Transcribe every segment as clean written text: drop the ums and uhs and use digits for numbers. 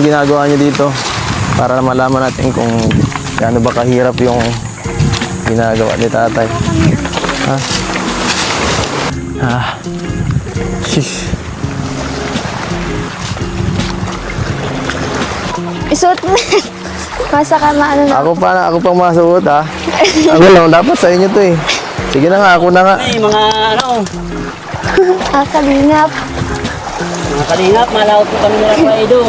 Ginagawa niyo dito para malaman natin kung gaano ba kahirap yung ginagawa ni tatay. Ha? Shish. Isuot mo. Masa ka maano na. Ako pang masuot ha. Ako lang, dapat sa inyo to eh. Sige na nga, ako na nga. Ay, mga ano, Kalingap. mga kalingap, malawot po kami nila pa Edo.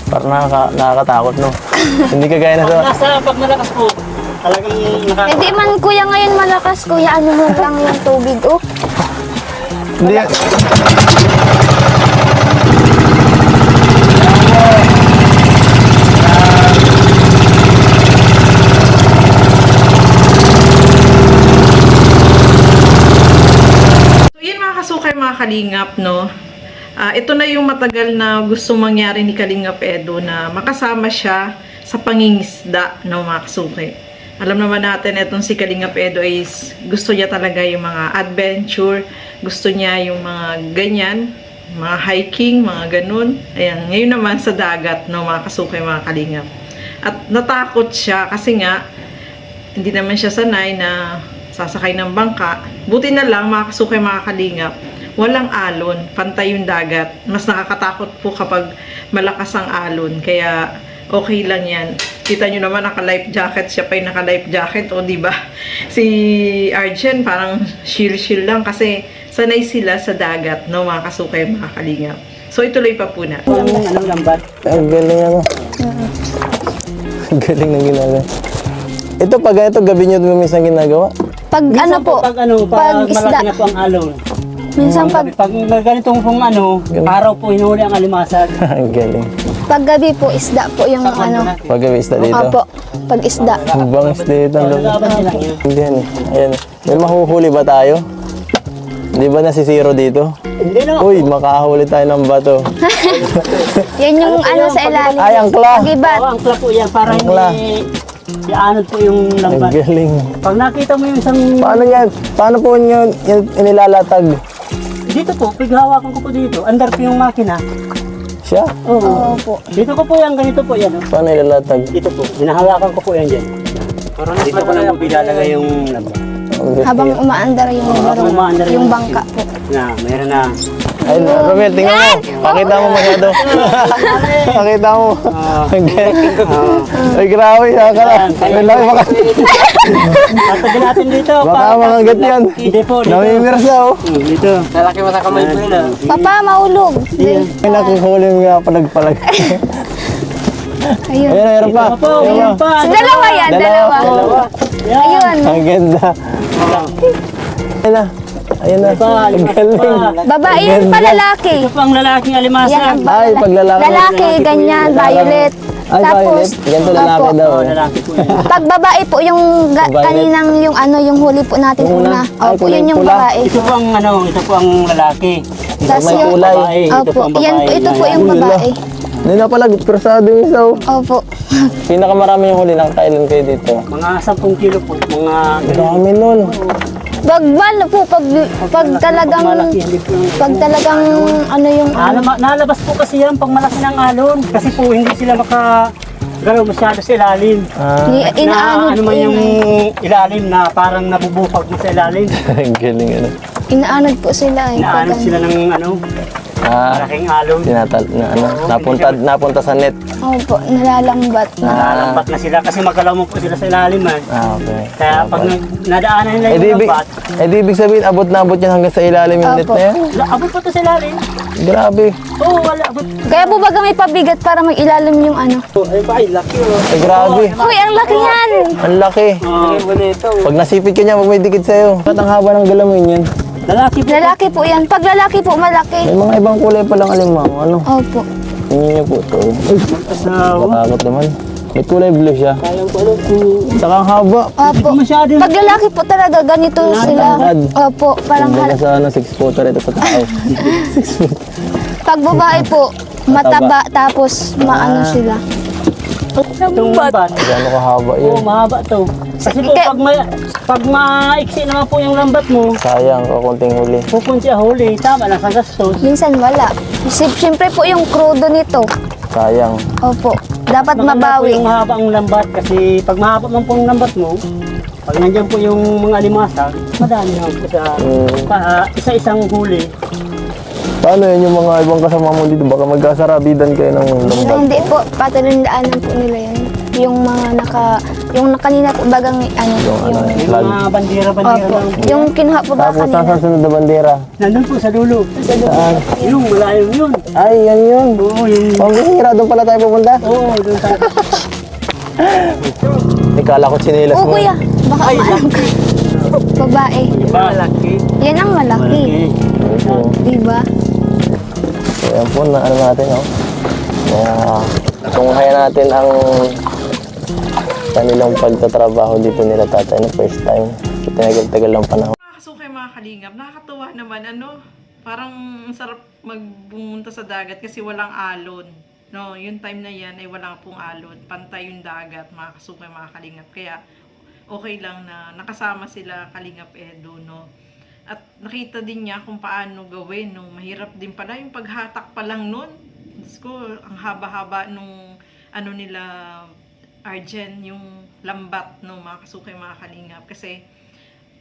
Parang nakakatakot no. Hindi kagaya na sa... Pag malakas po, talagang Hindi man kuya ngayon malakas kuya. Ano mo lang yung tubig oh. Hindi. Kasukay mga kalingap, no? Ito na yung matagal na gusto mangyari ni Kalingap Edo na makasama siya sa pangingisda ng mga kasukay. Alam naman natin, itong si Kalingap Edo is gusto niya talaga yung mga adventure, gusto niya yung mga ganyan, mga hiking, mga ganun. Ayan, ngayon naman sa dagat, no, mga kasukay, mga kalingap. At natakot siya kasi nga, hindi naman siya sanay na sasakay ng bangka. Buti na lang, mga kasukay, mga kalingap, walang alon, pantay yung dagat. Mas nakakatakot po kapag malakas ang alon. Kaya, okay lang yan. Kita nyo naman, naka-life jacket. Siya pa yung naka-life jacket. O, diba? Si Arjen, parang shield lang kasi sanay sila sa dagat, no, mga kasukay, mga kalingap. So, ituloy pa po na. anong lambat. Ang galing ano. Ang galing ng ginagawa. Ito, pag ganito, gabi nyo minsan ginagawa? Pag ano po, Pag pag malaki isda. na po ang alon. Minsan pag ganitong pong araw po, hinuli ang alimasag. Ang galing. gabi po isda po yung ano. Pag gabi isda dito. Opo, pag isda. Ang bangis dito. Ang galing. Nalaban sila yun. Hindi yan eh. Ayan. May mahuhuli ba tayo? Di ba nasisiro dito? Hindi na. Uy, makahuli tayo ng bato. Yan yung ano sa ilalim. Ay, angkla! Pagibat. Oo, ang klap po yan para Angkla. hindi ianod po yung Ang lambat. galing. Pag nakita mo yung isang Paano yan? Paano po yun inilalatag? dito po, pighawakan ko po dito. Andar po yung makina. Siya? Oo. Opo. Dito ko po yan, ganito po yan. Oh. Paano ilalatag? Dito po, hinahawakan ko po yan dyan. Dito ko lang po bilalagay yung lambat. Ang galing. Habang umaandar yung Habang umaandar yung yung- bangka po. Na, meron na. Ay, Romel, tingnan mo. Pakita mo masyado. Pakita mo. Ang galing. Ay, grabe. Ay, laki baka. Tatagin natin dito. Baka makagat yan. Hindi po, dito. Namimirsa, oh. Dito. Lalaki mo sa kamay po yun. Papa, mahulog. Ay, nakuhuli mo nga palag-palag. Ayun. Ayun, ayun pa. Opo, yun pa. Dalawa yan, dalawa. Yan. Ayun. Ang ganda. Ayun na. Ayun na. Ang galing. Babae yan pa lalaki. Ito po ang lalaking Yan alimasag. ang Ay, pag lalaki. lalaki, ganyan, violet. Ay, violet. Ganito lalaki Opo. daw. Oo, lalaki po yan. Pag babae po yung Violet. kaninang yung ano yung huli po natin Yung una? una. Ay, Opo, kulay yun yung pula. babae. Ito po ang ito po ang lalaki. Tas may yung kulay. Babae, ito Opo, po ang babae. yan po ito po yung Uy, la. babae. Hindi na pala, persado yung isa, oh. Opo. Pinakamarami yung huli ng kailan kayo dito. Mga 10 kilo po. Mga Dami nun. Pagban po pag talagang malaki. Hindi po yung... pag talagang ano yung Nalabas po kasi yan pag malaki ng alon. Kasi po hindi sila makagalaw masyado sa ilalim. inaanod ano po man yung yun. ilalim na parang nabubupag mo sa ilalim. Ang galing, ano. Inaanod po sila eh. Inaanod Pag, sila ng malaking alon. Napunta sa net. Opo, nalalambat na. Nalalambat na sila kasi magalaw mo po sila sa ilalim man. Okay. Kaya pag nadaanan nila Eh, yung lambat, di ibig sabihin, abot na abot yan hanggang sa ilalim yung net Opo. na yan. abot po to sa ilalim. Grabe. Oo, wala. Abot. Kaya po baga may pabigat para may ilalim yung ano. Ay, ba, ay, laki oh. Eh, grabe. Uy, ang laki yan! Ang laki. Bonito. Pag nasipit ka niya, pag may dikit sa'yo. Ba't ang haba ng galamin yan? Lalaki po. Lalaki po yan. Pag lalaki po, malaki. May mga ibang kulay palang alimango. Ano? Opo. Tingnan niyo po ito. Asawa. Matakot naman. May kulay blue siya. Kaya ko alam kung Saka ang haba. Opo. masyado. Pag lalaki po talaga, ganito sila. Tangkad. Opo, parang Hindi sa 6 footer ito sa tao. pag babae po, mataba, tapos maano sila. Itong lambat. Gano'n kahaba yun. Oo, mahaba to. Kasi po, pag maiksi naman po yung lambat mo, Sayang, kakunting huli. pupunti siya huli, tama lang sa gastos. Minsan wala. Siyempre po yung krudo nito. Sayang. Opo. Dapat Maganda po mabawi. yung mahaba ang lambat kasi pag mahaba man po yung lambat mo, pag nandiyan po yung mga alimasag, madami naman po sa isa-isang huli. Paano yun yung mga ibang kasama mo dito? Baka magkasarabidan kayo ng Ay, lambat. hindi po. Patalindaanan po nila yun. Yung mga yung kanina po bagang ano. Yung Yung flag. mga bandera-bandera Opo. lang po. Yung kinuha po ba Tapos kanina? saan sunod na bandera? Nandun po sa dulo. Sa dulo. Yung malayo yun. Ay, yan yun. Oo, yung... Pambihira, doon pala tayo pupunta. Oo, doon sa... Ikala ko chinelas Oo mo. kuya. Baka maalam ka. Babae. Malaki. Yan ang malaki. Oo. Diba? So, yan po na ano natin, no? Tunghayan natin ang kanilang pagtatrabaho dito nila tatay na first time. So, tinagal-tagal lang panahon. Mga kasukay, mga kalingap, nakakatuwa naman, parang ang sarap magbumunta sa dagat kasi walang alon. No, yung time na yan ay wala pong alon, pantay yung dagat, mga kasukay, mga kalingap. Kaya okay lang na nakasama sila Kalingap Edo, no. At nakita din niya kung paano gawin, no. Mahirap din pala yung paghatak pa lang nun. Diyos ko, ang haba-haba nung nila Arjen, yung lambat, no, mga kasukay, mga kalingap. Kasi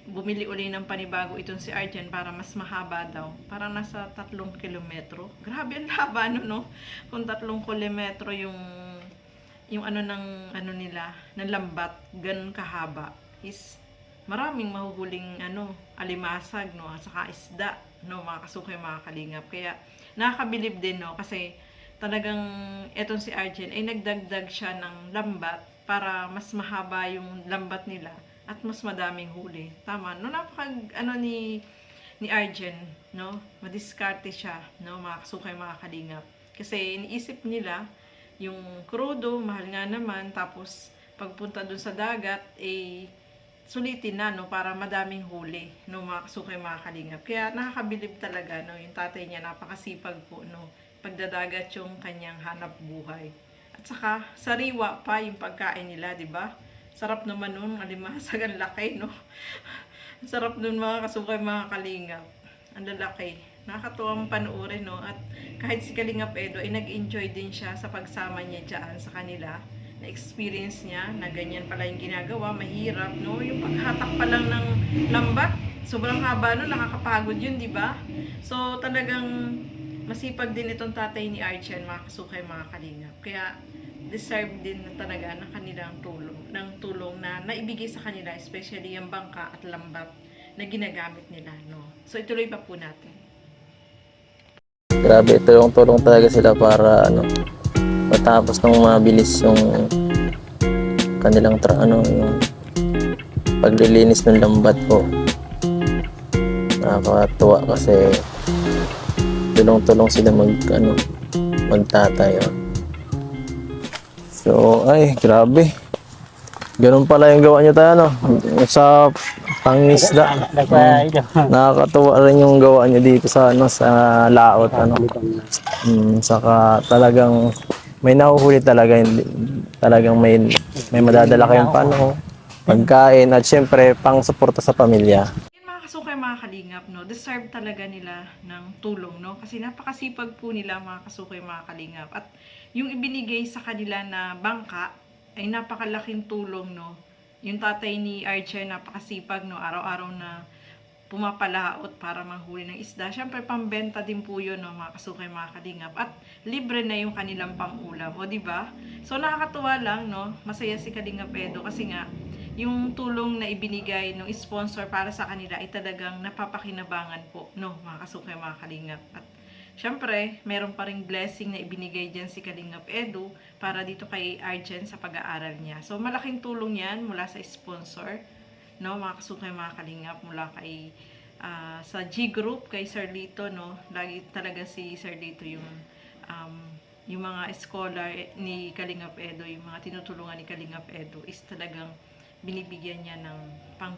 bumili uli ng panibago itong si Arjen para mas mahaba daw. Parang nasa 3 kilometro. Grabe ang haba, no? Kung 3 kilometro yung nila, ng lambat, ganun kahaba, is maraming mahuhuling alimasag, no, at saka isda, no, mga kasukay, mga kalingap. Kaya nakakabilib din, no, kasi talagang etong si Arjen ay nagdagdag siya ng lambat para mas mahaba yung lambat nila at mas madaming huli. Tama, no, ni Arjen, no, madiskarte siya, no, mga kasukay, mga kalingap. Kasi iniisip nila yung krudo, mahal nga naman, tapos pagpunta dun sa dagat, sulitin na, no, para madaming huli, no, mga kasukay, mga kalingap. Kaya nakakabilib talaga, no, yung tatay niya, napakasipag po, no, pagdadagat yung kanyang hanap buhay. At saka, sariwa pa yung pagkain nila, di ba? Sarap naman nun, alimasag, ang laki, no? Sarap nun, mga kasukay, mga kalingap. Ang lalaki. Nakakatuwang panoorin, no? At kahit si Kalingap Edo ay nag-enjoy din siya sa pagsama niya dyan sa kanila. Na-experience niya na ganyan pala yung ginagawa, mahirap, no? Yung paghatak pa lang ng lambat, sobrang haba, no? Nakakapagod yun, di ba? So, talagang masipag din itong tatay ni Arjen, mga kasukay, mga kalingap. Kaya, deserve din na talaga ng kanilang tulong na naibigay sa kanila, especially yung bangka at lambat na ginagamit nila, no? So, ituloy pa po natin. Grabe, ito yung tulong talaga sila para matapos ng mabilis yung kanilang yung paglilinis ng lambat po. Nakakatuwa kasi tulong-tulong sila magtatayo. So, ay, grabe. Ganun pala yung gawa nyo tayo, sa pangisda. Nakakatuwa rin yung gawa nyo dito sa laot, saka talagang may nahuhuli talaga, talagang may madadala kayong pagkain, at syempre pang-suporta sa pamilya. Yan, mga kasukay, mga kalingap, no, deserve talaga nila ng tulong, no, kasi napakasipag po nila, mga kasukay, mga kalingap, at yung ibinigay sa kanila na bangka ay napakalaking tulong, no. Yung tatay ni Arjen, napakasipag, no, araw-araw na pumapalaot para manghuli ng isda. Siyempre, pambenta din po yun, no, mga kasukay, mga kalingap. At libre na yung kanilang pang-ulam, o diba? So, nakakatuwa lang, no, masaya si Kalingap Edo kasi nga, yung tulong na ibinigay ng sponsor para sa kanila ay talagang napapakinabangan po, no, mga kasukay, mga kalingap. At syempre, meron pa ring blessing na ibinigay dyan si Kalingap Edo para dito kay Arjen sa pag-aaral niya. So, malaking tulong yan mula sa sponsor, no, mga kasukay, mga kalingap, mula kay sa G Group, kay Sir Lito, no. Lagi talaga si Sir Lito yung mga scholar ni Kalingap Edo, yung mga tinutulungan ni Kalingap Edo is talagang binibigyan niya ng pang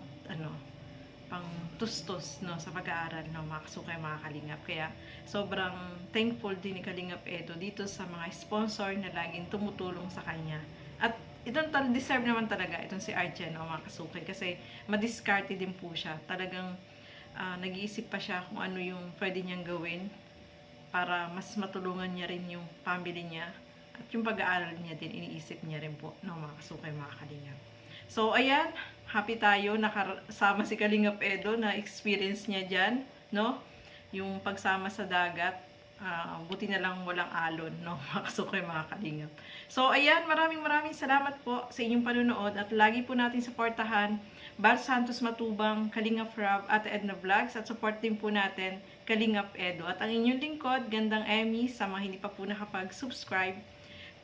tustos, no, sa pag-aaral, no, mga kasukay, mga kalingap. Kaya sobrang thankful din ni Kalingap Edo dito sa mga sponsor na laging tumutulong sa kanya. At deserve naman talaga itong si Arjen, no, mga kasuki, kasi madiskarte din po siya. Talagang nag-iisip pa siya kung ano yung pwede niyang gawin para mas matulungan niya rin yung family niya. At yung pag-aaral niya din, iniisip niya rin po, no, mga kasukay, mga kalingap. So, ayan, happy tayo, nakasama si Kalingap Edo na experience niya dyan, no? Yung pagsama sa dagat, buti na lang walang alon, no, mga kasukay, mga kalingap. So, ayan, maraming salamat po sa inyong panunood at lagi po natin supportahan Bal Santos Matubang, Kalingap Rob, at Edna Vlogs, at support din po natin Kalingap Edo. At ang inyong lingkod, Gandang Emmy, sa mga hindi pa po nakapag-subscribe,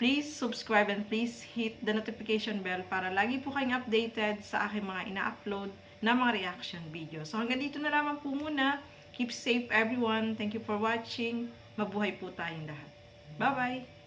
please subscribe and please hit the notification bell para lagi po kayong updated sa aking mga ina-upload na mga reaction video. So hanggang dito na lamang po muna. Keep safe everyone. Thank you for watching. Mabuhay po tayong lahat. Bye-bye!